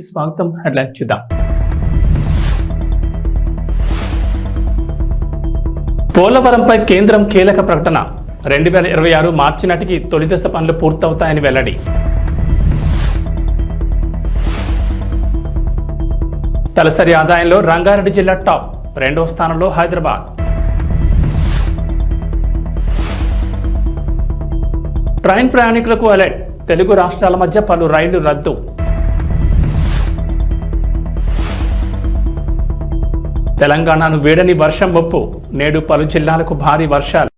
స్వాగతం. హెడ్లైన్ చూద్దాం. పోలవరంపై కేంద్రం కీలక ప్రకటన. 2026 మార్చి నాటికి తొలి దశ పనులు పూర్తవుతాయని వెల్లడి. తలసరి ఆదాయంలో రంగారెడ్డి జిల్లా టాప్, 2వ స్థానంలో హైదరాబాద్. ట్రైన్ ప్రయాణికులకు అలర్ట్. తెలుగు రాష్ట్రాల మధ్య పలు రైళ్లు రద్దు. తెలంగాణను వేడని వర్షం ముప్పు. నేడు పలు జిల్లాలకు భారీ వర్షాలు.